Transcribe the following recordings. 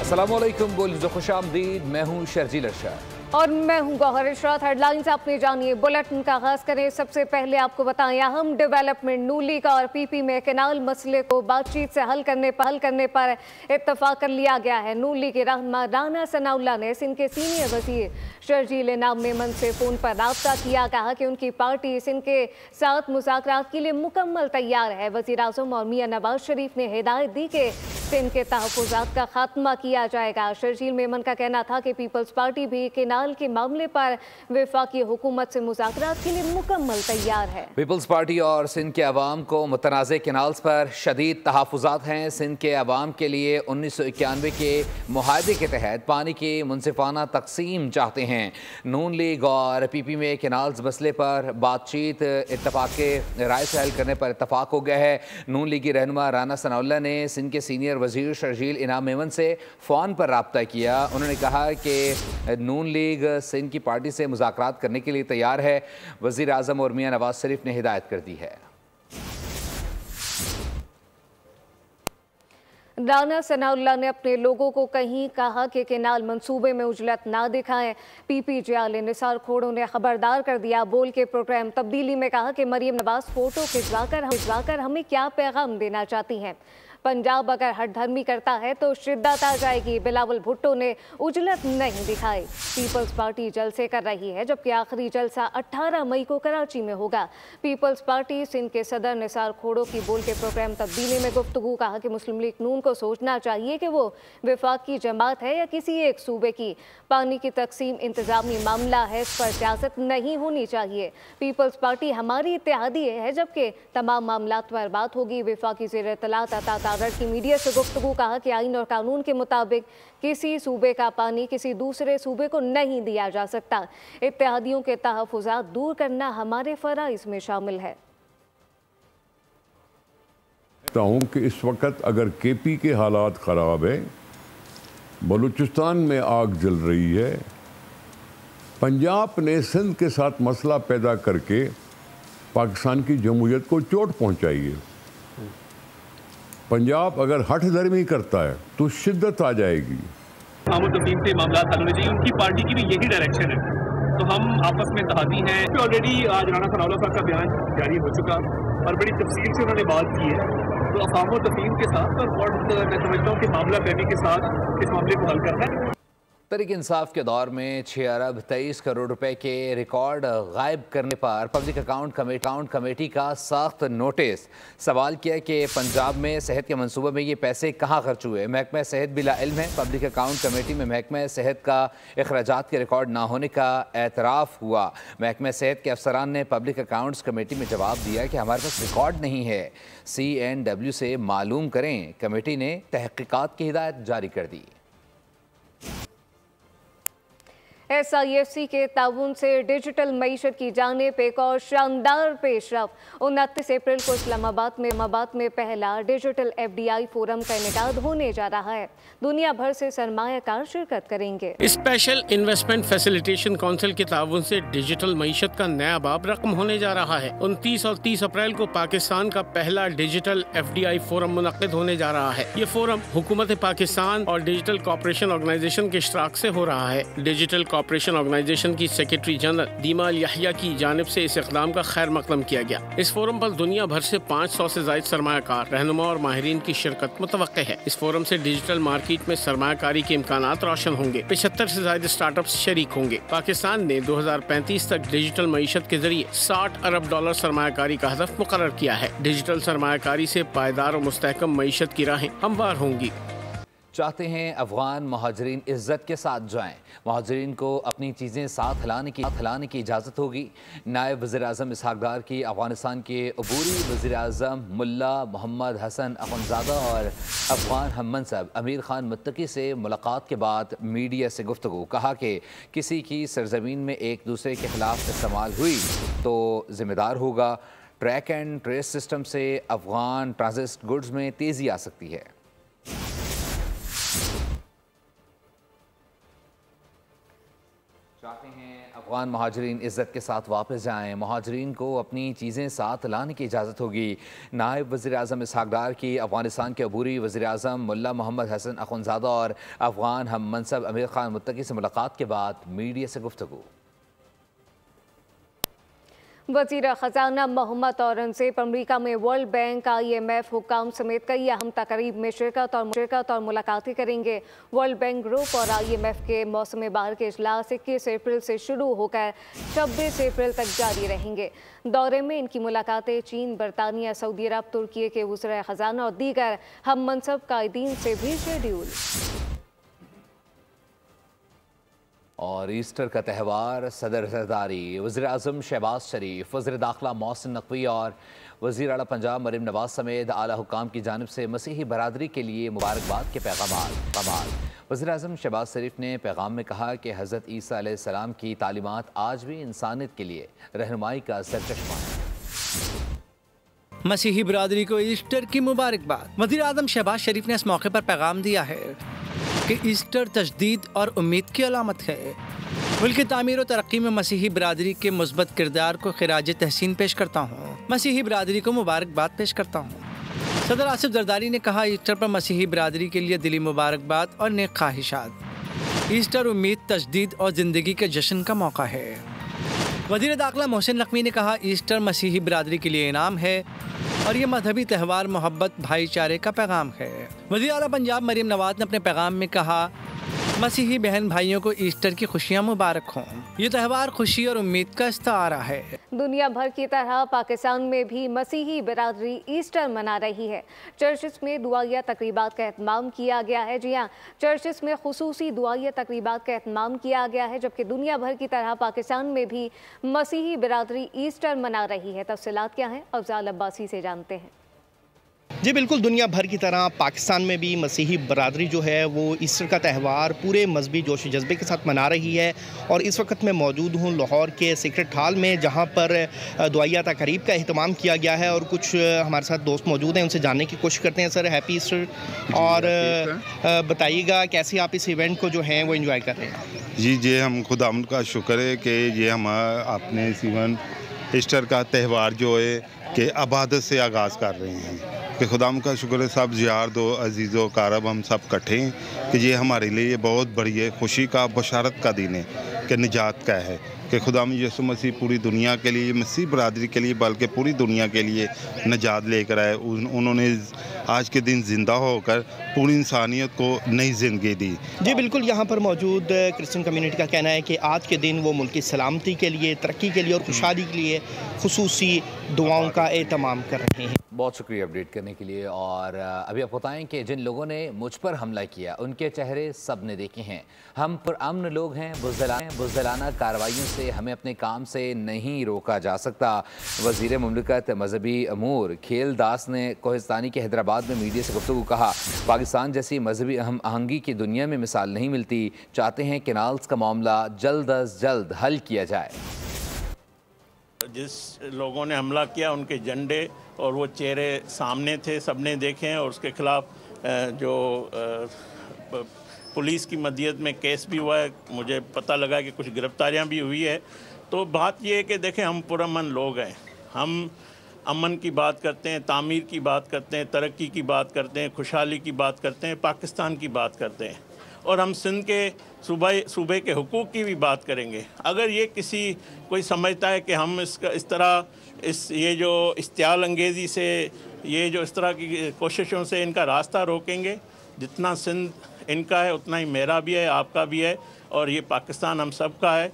अस्सलामुअलैकुम, बोलिए खुशामदीद। मैं हूँ शर्जील अरशद और मैं हूं गौहर इशरात। हेडलाइंस आपने जानिए, बुलेटिन का आगाज करें। सबसे पहले आपको बताएं अहम डेवलपमेंट। नून लीग और पीपी में केनाल मसले को बातचीत से हल करने पर इत्तफाक कर लिया गया है। नून लीग के रहनुमा राना सनाउल्लाह ने सिंध के सीनियर वजीर शर्जील इनाम मेमन से फोन पर राब्ता किया। कहा कि उनकी पार्टी सिंध के साथ मुज़ाकरात के लिए मुकम्मल तैयार है। वज़ीर आज़म और मियां नवाज शरीफ ने हिदायत दी कि सिंध के तहफ़्फ़ुज़ात का खात्मा किया जाएगा। शर्जील मेमन का कहना था कि पीपल्स पार्टी भी केनाल के मामले पर वफाकी हुकूमत से मुज़ाकरात के लिए मुकम्मल तैयार है। पीपल्स पार्टी और सिंध के अवाम को मुतनाज़े केनाल्स पर शदीद तहफ़्फ़ुज़ात हैं। सिंध के अवाम के लिए 1991 के मुआहदे के तहत पानी की मुनसिफाना तकसीम चाहते हैं। नून लीग और पीपी में केनाल्स मसले पर बातचीत इत्तफाक़ राय से हल करने पर इत्तफाक हो गया है। नून लीग की रहनुमा राना सनाउल्लाह ने सिंध के सीनियर वजीर शर्जील इनाम मेमन से फ़ोन पर राब्ता किया। उन्होंने कहा कि नून लीग सिंध की पार्टी से मुज़ाकरात करने के लिए तैयार है। वज़ीर आज़म और मियां नवाज शरीफ ने हिदायत कर दी है। राना सनाउल्लाह ने अपने लोगों को कहीं कहा कि केनाल मंसूबे में उजलत ना दिखाएं। पीपी जियाले निसार खोड़ों ने खबरदार कर दिया। बोल के प्रोग्राम तब्दीली में कहा कि मरियम नवाज फोटो खिंचवाकर हमें क्या पैगाम देना चाहती हैं। पंजाब अगर हट धर्मी करता है तो शिद्दत आ जाएगी। बिलावल भुट्टो ने उजलत नहीं दिखाई। पीपल्स पार्टी जलसे कर रही है, जबकि आखिरी जलसा 18 मई को कराची में होगा। पीपल्स पार्टी सिंध के सदर निसार खोड़ो की बोल के प्रोग्राम तब्दीली में गुफ्तगू। कहा कि मुस्लिम लीग नून को सोचना चाहिए कि वो वफाक की जमात है या किसी एक सूबे की। पानी की तकसीम इंतजामी मामला है, इस पर सियासत नहीं होनी चाहिए। पीपल्स पार्टी हमारी इत्तेहादी है, जबकि तमाम मामला पर बात होगी। वफाकी ज़ेर इत्तलात अता तारड़ की मीडिया से गुफ्तगू। कहा कि आइन और कानून के मुताबिक किसी सूबे का पानी किसी दूसरे सूबे को नहीं दिया जा सकता। इत्तेहादियों के तहफ़्फ़ुज़ात दूर करना हमारे फ़राइज़ में शामिल है। हूँ कि इस वक्त अगर केपी के हालात ख़राब है, बलूचिस्तान में आग जल रही है, पंजाब ने सिंध के साथ मसला पैदा करके पाकिस्तान की जमहूरियत को चोट पहुँचाई है। पंजाब अगर हठ धर्मी करता है तो शिद्दत आ जाएगी। तफहीम से मामला हल होने चाहिए। उनकी पार्टी की भी यही डायरेक्शन है, तो हम आपस में इत्तेहादी हैं। ऑलरेडी आज राना सनाउल्लाह साहब का बयान जारी हो चुका और बड़ी तफसील से उन्होंने बात की है, तो अफ़ाम व तफहीम के साथ और मैं समझता हूँ कि मामला फहमी के साथ इस मामले को हल करना है। तहरीक इंसाफ के दौर में 6 अरब 23 करोड़ रुपए के रिकॉर्ड गायब करने पर पब्लिक अकाउंट कमेटी का सख्त नोटिस। सवाल किया कि पंजाब में सेहत के मंसूबे में ये पैसे कहाँ खर्च हुए। महकमा सेहत बिला इल्म है। पब्लिक अकाउंट कमेटी में महकमा सेहत का अखराजात के रिकॉर्ड ना होने का एतराफ़ हुआ। महकमा सेहत के अफसरान ने पब्लिक अकाउंट्स कमेटी में जवाब दिया कि हमारे पास रिकॉर्ड नहीं है, CNW से मालूम करें। कमेटी ने तहक़ीक़ात की हिदायत जारी कर दी। SIFC के ताउन से डिजिटल मईशत की जानिब एक और शानदार पेशरफ। 29 अप्रैल को इस्लामाबाद में पहला डिजिटल FDI फोरम का इनेकाद होने जा रहा है। दुनिया भर से सरमायाकार शिरकत करेंगे। स्पेशल इन्वेस्टमेंट फैसिलिटेशन काउंसिल के ताउन से डिजिटल मईशत का नया बाब रकम होने जा रहा है। 29 और 30 अप्रैल को पाकिस्तान का पहला डिजिटल FDI फोरम मुनक्किद होने जा रहा है। ये फोरम हुकूमत पाकिस्तान और डिजिटल कॉर्पोरेशन ऑर्गेनाइजेशन के इश्तराक से हो रहा है। डिजिटल कॉर्पोरेशन ऑर्गेनाइजेशन की सेक्रेटरी जनरल दीमा अल याहिया की जानिब से इस इक़दाम का खैर मकदम किया गया। इस फोरम पर दुनिया भर से 500 से ज़ायद सरमायाकार, रहनुमा और माहिरीन की शिरकत मुतवक्के है। इस फोरम से डिजिटल मार्केट में सरमायाकारी के इम्कानात रोशन होंगे। 75 से ज़ायद स्टार्टअप्स शरीक होंगे। पाकिस्तान ने 2035 तक डिजिटल मईशत के जरिए $60 अरब सरमायाकारी का हदफ मुकर्रर किया है। डिजिटल सरमायाकारी से पायदार और मुस्तहकम मईशत की राहें हमवार होंगी। चाहते हैं अफगान महाजरीन इज्जत के साथ जाएं। महाजरीन को अपनी चीज़ें साथ लाने की इजाज़त होगी। नायब वज़ीर आज़म इसहाक डार की अफ़गानिस्तान के अबूरी वज़ीर आज़म मुल्ला मोहम्मद हसन अखुंज़ादा और अफगान हम मनसब अमीर खान मुत्तकी से मुलाकात के बाद मीडिया से गुफ्तगू। कहा कि किसी की सरजमीन में एक दूसरे के खिलाफ इस्तेमाल हुई तो ज़िम्मेदार होगा। ट्रैक एंड ट्रेस सिस्टम से अफगान ट्रांजिट गुड्स में तेज़ी आ सकती है। चाहते हैं अफगान महाजरीन इज़्ज़त के साथ वापस जाएं। महाजरीन को अपनी चीज़ें साथ लाने की इजाज़त होगी। नायब वज़ीर आज़म इसहाक़ डार की अफ़गानिस्तान के अबूरी वज़ीर आज़म मुल्ला मोहम्मद हसन अख़ुंज़ादा और अफ़गान हम मनसब अमीर ख़ान मुत्तकी से मुलाकात के बाद मीडिया से गुफ्तगू। वज़ीर ख़जाना मोहम्मद औरंगज़ेब अमरीका में वर्ल्ड बैंक, IMF हुक्काम समेत कई अहम तक़रीब में शिरकत और मुलाकातें करेंगे। वर्ल्ड बैंक ग्रुप और IMF के मौसम बहार के इजलास 21 अप्रैल से शुरू होकर 26 अप्रैल तक जारी रहेंगे। दौरे में इनकी मुलाकातें चीन, बरतानिया, सऊदी अरब, तुर्की के वज़ीर ख़जाना और दीगर हम मनसब कायदीन से भी शेड्यूल। और ईस्टर का त्यौहार सदर ज़रदारी, वज़ीर आज़म शहबाज शरीफ, वज़ीर दाखिला मोहसिन नकवी और वज़ीर आला पंजाब मरीम नवाज़ समेत आला हुक्काम की जानिब से मसीही बरादरी के लिए मुबारकबाद के पैगाम। वज़ीर आज़म शहबाज शरीफ ने पैगाम में कहा कि हज़रत ईसा अलैहिस्सलाम की तालीमात आज भी इंसानियत के लिए रहनुमाई का सरचश्मा है। मसीही बरादरी को ईस्टर की मुबारकबाद। वज़ीर आज़म शहबाज शरीफ ने इस मौके पर पैगाम दिया है कि ईस्टर तजदीद और उम्मीद की अलामत है। मुल्क की तामीर और तरक्की में मसीही बरादरी के मुस्बत किरदार को खिराज तहसीन पेश करता हूँ। मसीही बरादरी को मुबारकबाद पेश करता हूँ। सदर आसिफ जरदारी ने कहा, ईस्टर पर मसीही बरादरी के लिए दिली मुबारकबाद और नेक ख्वाहिशात। ईस्टर उम्मीद, तजदीद और ज़िंदगी के जश्न का मौका है। वज़ीर दाखिला मोहसिन नकवी ने कहा, ईस्टर मसीही बरादरी के लिए इनाम है और ये मजहबी त्यौहार मोहब्बत, भाईचारे का पैगाम है। वज़ीर आला पंजाब मरीम नवाज़ ने अपने पैगाम में कहा, मसीही बहन भाइयों को ईस्टर की खुशियाँ मुबारक हों। ये त्यौहार खुशी और उम्मीद का इस्तारा है। दुनिया भर की तरह पाकिस्तान में भी मसीही बिरादरी ईस्टर मना रही है। चर्चिस में दुआया तकरीबात का एहतमाम किया गया है। जी हाँ, चर्चिस में खुसूसी दुआया तकरीबात का एहतमाम किया गया है, जबकि दुनिया भर की तरह पाकिस्तान में भी मसीही बिरादरी ईस्टर मना रही है। तफसीलात क्या हैं, अफजाल अब्बासी से जानते हैं। जी बिल्कुल, दुनिया भर की तरह पाकिस्तान में भी मसीही बरादरी जो है वो ईस्टर का त्यौहार पूरे मजहबी जोश जज्बे के साथ मना रही है। और इस वक्त मैं मौजूद हूँ लाहौर के सीक्रेट हॉल में, जहाँ पर दुआया तकरीब का एहतमाम किया गया है। और कुछ हमारे साथ दोस्त मौजूद हैं, उनसे जानने की कोशिश करते हैं। Sir, happy Easter. और बताइएगा कैसे आप इस इवेंट को जो है वो एंजॉय कर रहे हैं। जी हम खुदा का शुक्र है कि ये हम अपने इवेंट ईस्टर का त्यौहार जो है कि इबादत से आगाज़ कर रहे हैं कि खुदा का शुक्र है। सब यार दो अजीज़ों कारब हम सब इकट्ठे हैं कि ये हमारे लिए बहुत बड़ी खुशी का, बशारत का दिन है कि निजात का है कि खुदा यीशु मसीह पूरी दुनिया के लिए, मसीह बरादरी के लिए, बल्कि पूरी दुनिया के लिए निजात लेकर आए। उन्होंने आज के दिन ज़िंदा होकर पूरी इंसानियत को नई ज़िंदगी दी। जी बिल्कुल, यहाँ पर मौजूद क्रिश्चियन कम्युनिटी का कहना है कि आज के दिन वो मुल्क की सलामती के लिए, तरक्की के लिए और खुशहाली के लिए खुसूसी दुआओं का एहतमाम कर रहे हैं। बहुत शुक्रिया अपडेट करने के लिए। और अभी आप बताएं कि जिन लोगों ने मुझ पर हमला किया उनके चेहरे सब ने देखे हैं। हम पुरअमन लोग हैं। बुज़दिलाना कार्रवाइयों से हमें अपने काम से नहीं रोका जा सकता। वज़ीर मुमलिकत मजहबी अमूर खेल दास ने कोहिस्तानी के हैदराबाद में मीडिया से गुफ्तगू कहा, पाकिस्तान जैसी मजहबी अहम आहंगी की दुनिया में मिसाल नहीं मिलती। चाहते हैं कैनाल्स का मामला जल्द अज जल्द हल किया जाए। जिस लोगों ने हमला किया उनके झंडे और वो चेहरे सामने थे, सबने देखे हैं। और उसके ख़िलाफ़ जो पुलिस की मदीयत में केस भी हुआ है, मुझे पता लगा कि कुछ गिरफ्तारियां भी हुई है। तो बात ये है कि देखें, हम पुरअमन लोग हैं। हम अमन की बात करते हैं, तामीर की बात करते हैं, तरक्की की बात करते हैं, खुशहाली की बात करते हैं, पाकिस्तान की बात करते हैं। और हम सिंध के सूबे के हुकूक़ की भी बात करेंगे। अगर ये कोई समझता है कि हम इस तरह ये जो इश्तियाल अंगेज़ी से, ये जो इस तरह की कोशिशों से इनका रास्ता रोकेंगे, जितना सिंध इनका है उतना ही मेरा भी है, आपका भी है, और ये पाकिस्तान हम सब का है।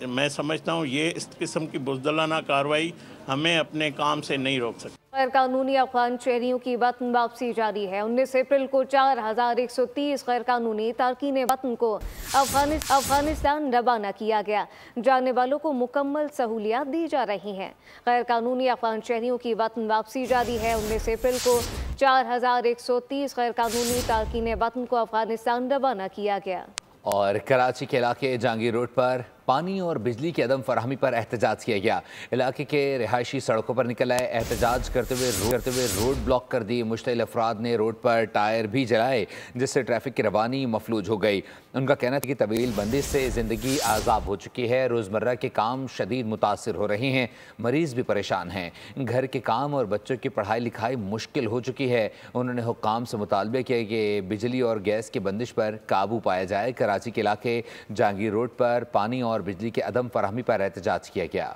मैं समझता हूँ ये इस किस्म की बुज़दिलाना कार्रवाई हमें अपने काम से नहीं रोक सकती। गैर कानूनी अफगान शहरियों की वतन वापसी जारी है। 19 अप्रैल को 4130 गैर कानूनी तारकीन वतन को अफगानिस्तान रवाना किया गया। जाने वालों को मुकम्मल सहूलियात दी जा रही हैं। गैर कानूनी अफगान शहरियों की वतन वापसी जारी है। 19 अप्रैल को 4130 गैर कानूनी तारकीन वतन को अफगानिस्तान रवाना किया गया। और कराची के इलाके जहांगीर रोड पर पानी और बिजली की अदम फराहमी पर एहतजाज किया गया। इलाके के रिहायशी सड़कों पर निकल आए। एहतजाज करते हुए रोड ब्लॉक कर दी। मुश्तिल अफराद ने रोड पर टायर भी जलाए, जिससे ट्रैफिक की रवानी मफलूज हो गई। उनका कहना था कि तवील बंदिश से ज़िंदगी आज़ाब हो चुकी है। रोज़मर्रा के काम शदीद मुतासिर हो रहे हैं। मरीज़ भी परेशान हैं। घर के काम और बच्चों की पढ़ाई लिखाई मुश्किल हो चुकी है। उन्होंने हुक्काम से मुतालबा किया कि बिजली और गैस की बंदिश पर काबू पाया जाए। कराची के इलाके जहांगीर रोड पर पानी और बिजली के अदम फराहमी पर एहतजाज किया गया।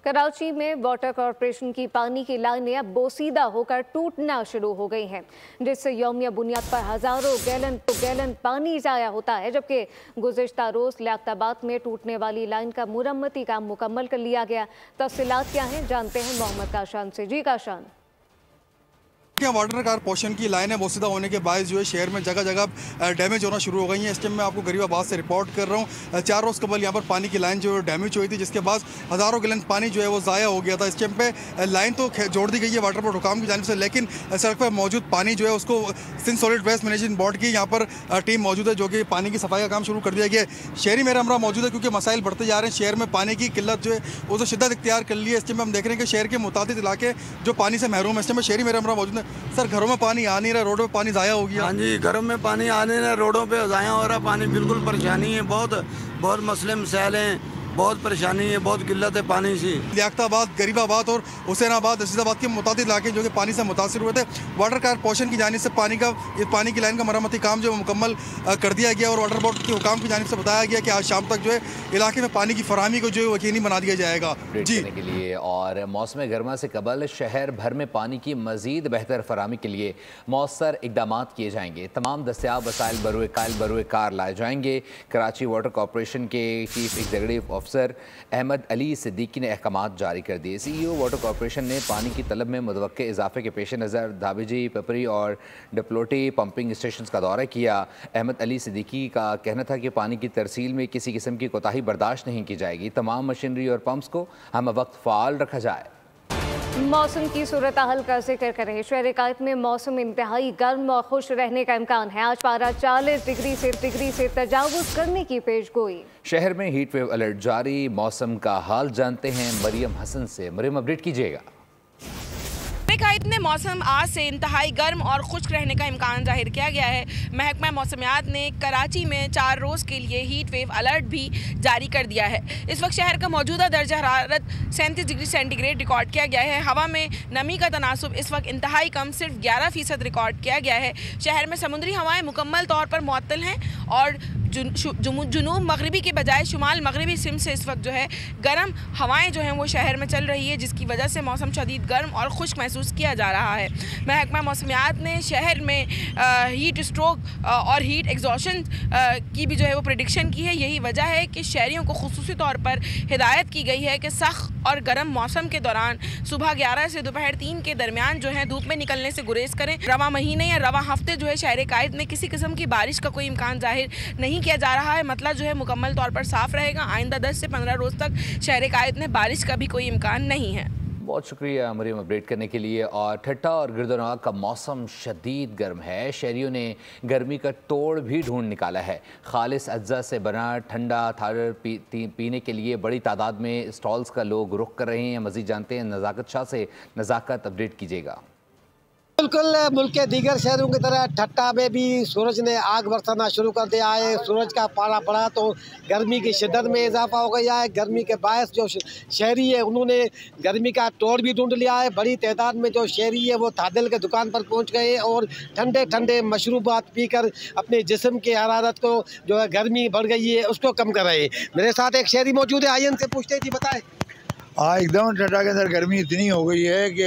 कराची में वाटर कॉरपोरेशन की पानी की लाइनें अब बोसीदा होकर टूटना शुरू हो गई हैं, जिससे यौमिया बुनियाद पर हज़ारों गैलन पानी ज़ाया होता है। जबकि गुज़िश्ता रोज़ लियाकताबाद में टूटने वाली लाइन का मुरम्मती काम मुकम्मल कर लिया गया। तफसीलात क्या हैं, जानते हैं मोहम्मद काशान से। जी काशान। वाटर कॉरपोरेशन की लाइनें बोसीदा होने के बायस जो है शहर में जगह जगह डैमेज होना शुरू हो गई हैं। इस टाइम मैं आपको गरीबाबाद से रिपोर्ट कर रहा हूँ। 4 रोज़ कबल यहाँ पर पानी की लाइन जो है डैमेज हुई थी, जिसके बाद हज़ारों गैलन पानी जो है वो ज़ाया हो गया था। इस टाइम पे लाइन तो जोड़ दी गई है वाटर बोर्ड हुकाम की जानिब से, लेकिन सड़क पर मौजूद पानी जो है उसको Sindh solid waste management board की यहाँ पर टीम मौजूद है, जो कि पानी की सफाई का काम शुरू कर दिया गया है। शहरी मेरा हमरा मौजूद है, क्योंकि मसाइल बढ़ते जा रहे हैं। शहर में पानी की किल्लत जो है वो तो शिद्दत इख्तियार कर ली है। इस टाइम हम देख रहे हैं कि शहर के मुताबिक इलाके जो पानी से महरूम है। इस टाइम में शहरी मेरा हमरा मौजूद है। सर, घरों में पानी आ नहीं रहा, रोडों पे पानी ज़ाया हो गया। हाँ जी, घरों में पानी आ नहीं रहा, रोडों पे ज़ाया हो रहा पानी। बिल्कुल परेशानी है, बहुत मसले मसाइल हैं, बहुत परेशानी है, बहुत किल्लत है पानी से। लियाकताबाद, गरीबाबाद और हुसैनाबाद, रशीदाबाद के मुताबिक इलाके जो कि पानी से मुतासिर हुए थे। वाटर कॉरपोरेशन की जानिब से पानी की लाइन का मरम्मती काम जो मुकम्मल कर दिया गया और वाटर बोर्ड के हुकाम की जानिब से बताया गया कि आज शाम तक जो है इलाके में पानी की फराहमी को जो है यकीनी बना दिया जाएगा जी के लिए। और मौसम गर्मा से कबल शहर भर में पानी की मजीद बेहतर फराहमी के लिए मौसर इकदाम किए जाएंगे। तमाम दस्तियाब वसाइल बरुए कार लाए जाएंगे। कराची वाटर कॉरपोरेशन के चीफ एग्जीक्यूटिव अफसर अहमद अली सिद्दीकी ने अहकामात जारी कर दिए। CEO वाटर कॉरपोरेशन ने पानी की तलब में मुतवक्के इजाफे के पेश नज़र धाबीजी, पिपरी और डिप्लोटी पंपिंग स्टेशन का दौरा किया। अहमद अली सिद्दीकी का कहना था कि पानी की तरसील में किसी किस्म की कोताही बर्दाश्त नहीं की जाएगी। तमाम मशीनरी और पंप्स को हम वक्त फ़ाल रखा जाए। मौसम की सूरत हाल का जिक्र करें। शहर कायद में मौसम इंतहाई गर्म और खुश रहने का इम्कान है। आज पारा 40 डिग्री से तजावुज़ करने की पेशगोई। शहर में हीट वेव अलर्ट जारी। मौसम का हाल जानते हैं मरियम हसन से। मरियम, अपडेट कीजिएगा। कायद में मौसम आज से इंतहाई गर्म और खुश्क रहने का इम्कान जाहिर किया गया है। महकमा मौसमियात ने कराची में 4 रोज़ के लिए हीट वेव अलर्ट भी जारी कर दिया है। इस वक्त शहर का मौजूदा दर्जा हरारत 37 डिग्री सेंटीग्रेड रिकॉर्ड किया गया है। हवा में नमी का तनासुब इस वक्त इंतहाई कम, सिर्फ 11% रिकॉर्ड किया गया है। शहर में समुद्री हवाएँ मुकम्मल तौर पर मुअत्तल हैं और जुनूब मगरिबी के बजाय शुमाल मगरिबी सिम से इस वक्त जो है गर्म हवाएं जो हैं वो शहर में चल रही है, जिसकी वजह से मौसम शदीद गर्म और खुश्क महसूस किया जा रहा है। महकमा मौसमियात ने शहर में हीट स्ट्रोक और हीट एग्जॉशन की भी जो है वो प्रेडिक्शन की है। यही वजह है कि शहरियों को खुसूसी तौर पर हिदायत की गई है कि सख्त और गर्म मौसम के दौरान सुबह 11 से दोपहर 3 के दरमियान जो है धूप में निकलने से गुरेज करें। रवा महीने या रवा हफ्ते जो है शहर कायद में किसी किस्म की बारिश का कोई इम्कान जाहिर नहीं किया जा रहा है। मतलब जो है मुकम्मल तौर पर साफ रहेगा। आइंदा 10 से 15 रोज़ तक शहर कायद में बारिश का भी कोई इम्कान नहीं है। बहुत शुक्रिया मरियम अपडेट करने के लिए। और ठट्टा और गिरदोनवा का मौसम शदीद गर्म है। शहरियों ने गर्मी का तोड़ भी ढूंढ निकाला है। खालिस अज्जा से बना ठंडा थार पीने के लिए बड़ी तादाद में स्टॉल्स का लोग रुख कर रहे हैं। मज़ीद जानते हैं नज़ाकत शाह से। नज़ाकत, अपडेट कीजिएगा। बिल्कुल मुल्क के दीगर शहरों की तरह ठट्टा में भी सूरज ने आग बरसाना शुरू कर दिया है। सूरज का पारा पड़ा तो गर्मी की शिद्दत में इजाफा हो गया है। गर्मी के बायस जो शहरी है उन्होंने गर्मी का तोड़ भी ढूंढ लिया है। बड़ी तादाद में जो शहरी है वो तादिल के दुकान पर पहुंच गए और ठंडे ठंडे मशरूबात पीकर अपने जिस्म की हरारत को जो है गर्मी बढ़ गई है उसको कम कर रहे हैं। मेरे साथ एक शहरी मौजूद है, आइए उनसे पूछते जी बताएं। हाँ, एकदम ठट्टा के अंदर गर्मी इतनी हो गई है कि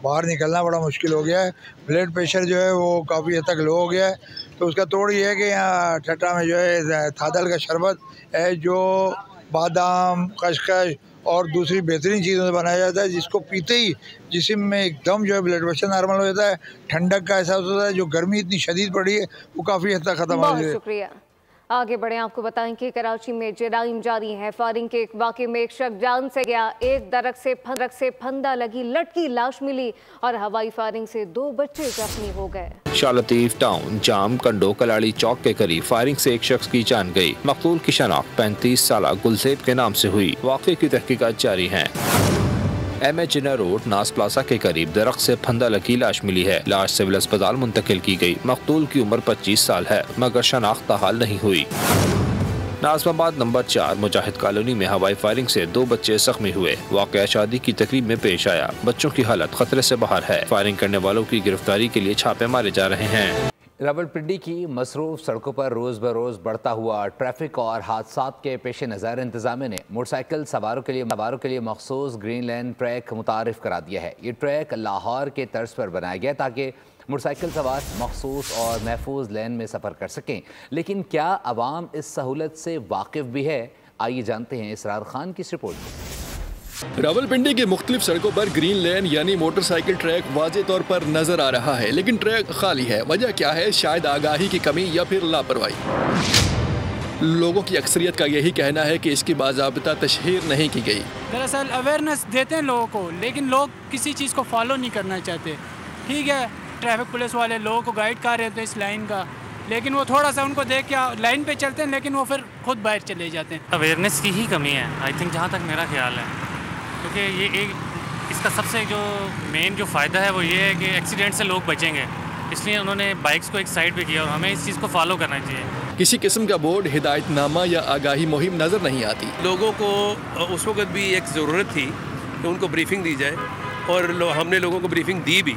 बाहर निकलना बड़ा मुश्किल हो गया है। ब्लड प्रेशर जो है वो काफ़ी हद तक लो हो गया है। तो उसका तोड़ ये है कि यहाँ ठट्टा में जो है थादल का शरबत है, जो बादाम, खसखस और दूसरी बेहतरीन चीज़ों से बनाया जाता है, जिसको पीते ही जिस्म में एकदम जो है ब्लड प्रेशर नॉर्मल हो जाता है, ठंडक का एहसास होता है। जो गर्मी इतनी शदीद पड़ी है वो काफ़ी हद तक ख़त्म हो जाती है। शुक्रिया। आगे बढ़े, आपको बताएं कि कराची में जराइम जारी है। फायरिंग के एक वाक़े में एक शख्स जान से गया, एक दरख्त से फंदा लगी लटकी लाश मिली और हवाई फायरिंग से 2 बच्चे जख्मी हो गए। शाह लतीफ टाउन जाम कंडो कलाड़ी चौक के करीब फायरिंग से एक शख्स की जान गई। मकतूल की शनाख्त 35 साल गुलजेब के नाम से हुई। वाक़े की तहकीकात जारी है। एमए जिना रोड नास प्लाजा के करीब दरख्त से फंदा लगी लाश मिली है। लाश सिविल अस्पताल मुंतकिल की गई। मकतूल की उम्र 25 साल है मगर शनाख्त ताहाल नहीं हुई। नाज़िमाबाद नंबर 4 मुजाहिद कॉलोनी में हवाई फायरिंग से 2 बच्चे जख्मी हुए। वाक़या शादी की तकरीब में पेश आया। बच्चों की हालत खतरे से बाहर है। फायरिंग करने वालों की गिरफ्तारी के लिए छापे मारे जा रहे हैं। रावलपिंडी की मसरूफ सड़कों पर रोज़ बरोज़ बढ़ता हुआ ट्रैफिक और हादसात के पेश नज़र इंतज़ामिया ने मोटरसाइकिल सवारों के लिए मखसूस ग्रीन लेन ट्रैक मुतारिफ करा दिया है। ये ट्रैक लाहौर के तर्ज पर बनाया गया ताकि मोटरसाइकिल सवार मखसूस और महफूज लेन में सफ़र कर सकें। लेकिन क्या आवाम इस सहूलत से वाकिफ़ भी है? आइए जानते हैं इसरार खान की इस रिपोर्ट में। रावलपिंडी के मुख्तलिफ सड़कों पर ग्रीन लेन यानी मोटरसाइकिल ट्रैक वाज़े तौर पर नजर आ रहा है, लेकिन ट्रैक खाली है। वजह क्या है? शायद आगाही की कमी या फिर लापरवाही। लोगों की अक्सरियत का यही कहना है कि इसकी बाज़ाबिता तशहीर नहीं की गई। दरअसल अवेयरनेस देते हैं लोगों को, लेकिन लोग किसी चीज़ को फॉलो नहीं करना चाहते। ठीक है, ट्रैफिक पुलिस वाले लोगों को गाइड कर रहे थे इस लाइन का, लेकिन वो थोड़ा सा उनको देख के लाइन पे चलते हैं, लेकिन वो फिर खुद बाहर चले जाते हैं। अवेयरनेस की ही कमी है आई थिंक, जहाँ तक मेरा ख्याल है, क्योंकि ये एक इसका सबसे जो मेन जो फ़ायदा है वो ये है कि एक्सीडेंट से लोग बचेंगे, इसलिए उन्होंने बाइक्स को एक साइड पे किया और हमें इस चीज़ को फॉलो करना चाहिए। किसी किस्म का बोर्ड, हिदायतनामा या आगाही मुहिम नज़र नहीं आती। लोगों को उस वक्त भी एक ज़रूरत थी कि उनको ब्रीफिंग दी जाए और हमने लोगों को ब्रीफिंग दी भी।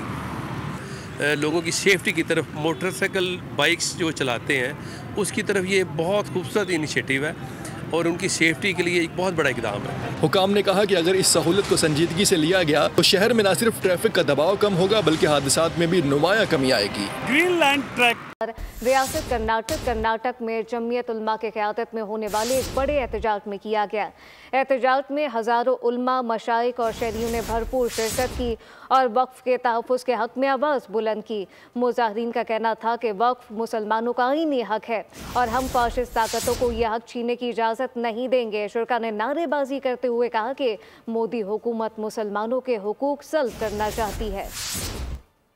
लोगों की सेफ्टी की तरफ मोटरसाइकिल बाइक्स जो चलाते हैं उसकी तरफ ये बहुत खूबसूरत इनिशिएटिव है और उनकी सेफ्टी के लिए एक बहुत बड़ा इक़दाम है। हुकाम ने कहा कि अगर इस सहूलत को संजीदगी से लिया गया तो शहर में न सिर्फ ट्रैफिक का दबाव कम होगा बल्कि हादसात में भी नुमाया कमी आएगी। ग्रीन लैंड ट्रैक रियासत कर्नाटक में जमीयत उलमा के क़यादत में होने वाले एक बड़े एहतजाज में किया गया। एहतजाज में हज़ारों उलमा, मशाइख और शहरियों ने भरपूर शिरकत की और वक्फ के तहफ़्फ़ुज़ के हक़ में आवाज़ बुलंद की। मुज़ाहिरीन का कहना था कि वक्फ मुसलमानों का आईनी हक़ है और हम फाशिस्ट ताकतों को यह हक़ छीनने की इजाज़त नहीं देंगे। शुरका ने नारेबाजी करते हुए कहा कि मोदी हुकूमत मुसलमानों के हुकूक सल्ब करना चाहती है।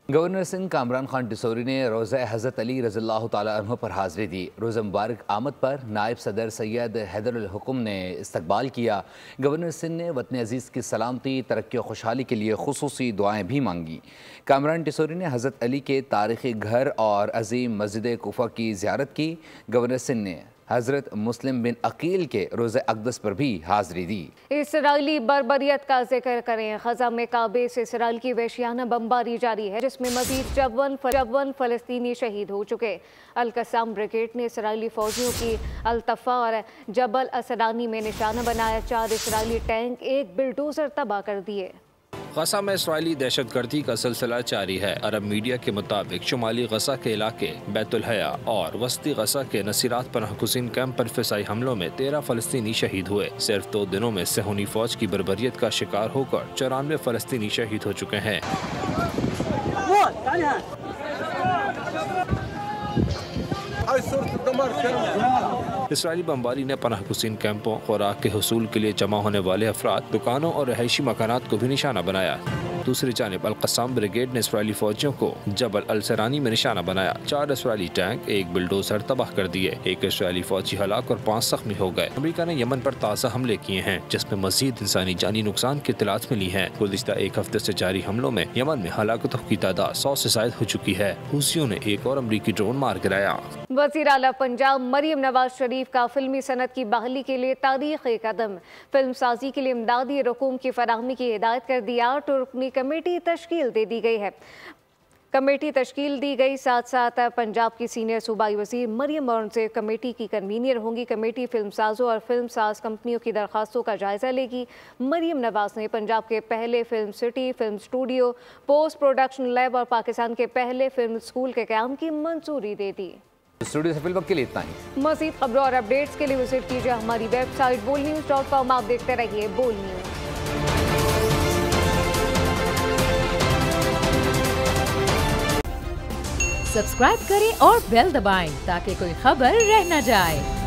गवर्नर सिंध कामरान खान डिसोरी ने रोज़ा हज़रत अली रज़ियल्लाहु ताला अन्हु पर हाज़िरी दी। रोज़ा मुबारक आमद पर नायब सदर सैयद हैदरुल हुक्म ने इस्तकबाल किया। गवर्नर सिंध ने वतन अज़ीज़ की सलामती, तरक्की और खुशहाली के लिए खुसूसी दुआएँ भी मांगी। कामरान डिसोरी ने हज़रत अली के तारीख़ी घर और अजीम मस्जिद कुफा की ज़ियारत की। गवर्नर सिंध ने हज़रत मुस्लिम बिन अकील के रोज़े अक़दस पर भी हाज़िरी दी। इसराइली बर्बरियत का जिक्र करें। ग़ज़ा में काबे से इसराइल की वहशियाना बमबारी जारी है, जिसमें मज़ीद 54 फ़लस्तीनी शहीद हो चुके। अल-कस्साम ब्रिगेड ने इसराइली फ़ौजियों की अल-तफ़ा और जबल असरानी में निशाना बनाया। 4 इसराइली टैंक, 1 बिल्डोज़र तबाह कर दिए। ग़ज़ा में इसराइली दहशतगर्दी का सिलसिला जारी है। अरब मीडिया के मुताबिक शुमाली ग़ज़ा के इलाके बैतुल हया और वस्ती ग़ज़ा के नसीरात पनाहगज़ीन कैंप पर फ़िज़ाई हमलों में 13 फ़लस्तीनी शहीद हुए। सिर्फ 2 दिनों में सेहूनी फ़ौज की बर्बरियत का शिकार होकर 94 फ़लस्तीनी शहीद हो चुके हैं। इसराइली बमबारी ने पनाहगज़ीन कैंपों, खुराक के हुसूल के लिए जमा होने वाले अफराद, दुकानों और रहायशी मकानात को भी निशाना बनाया। दूसरी जानिब अल-कस्साम ब्रिगेड ने इसराइली फौजियों को जबल अल-सरानी में निशाना बनाया। 4 इसराइली टैंक, 1 बिल्डोजर तबाह कर दिए। 1 इसराइली फौजी हलाक और 5 जख्मी हो गए। अमेरिका ने यमन पर ताज़ा हमले किए हैं, जिसमें मजीद इंसानी जानी नुकसान की इत्तलात मिली हैं। गुज़िश्ता 1 हफ्ते से जारी हमलों में यमन में हलाकतों की तादाद 100 से ज़ायद हो चुकी है। हुसियों ने 1 और अमरीकी ड्रोन मार गिराया। वज़ीर आला पंजाब मरियम नवाज शरीफ का फिल्मी सनत की बहाली के लिए तारीख़ी कदम। फिल्म साजी के लिए इमदादी रकूम की फराहमी की हिदायत कर दी। 8 रुकनी कमेटी तश्कील दे दी गई है। कमेटी तश्कील दी गई, साथ साथ पंजाब की सीनियर सूबाई वज़ीर मरियम औरंगज़ेब कमेटी की कन्वीनियर होंगी। कमेटी फिल्म साजों और फिल्म साज कंपनियों की दरख्वास्तों का जायज़ा लेगी। मरियम नवाज ने पंजाब के पहले film city, film studio, post production lab और पाकिस्तान के पहले फिल्म स्कूल के क़याम की मंजूरी दे दी। स्टूडियो से फिल्म के लिए इतना ही। मज़ीद खबरों और अपडेट्स के लिए विजिट कीजिए हमारी वेबसाइट bolnews.com। आप देखते रहिए बोल न्यूज़। सब्सक्राइब करें और बेल दबाएं ताकि कोई खबर रह न जाए।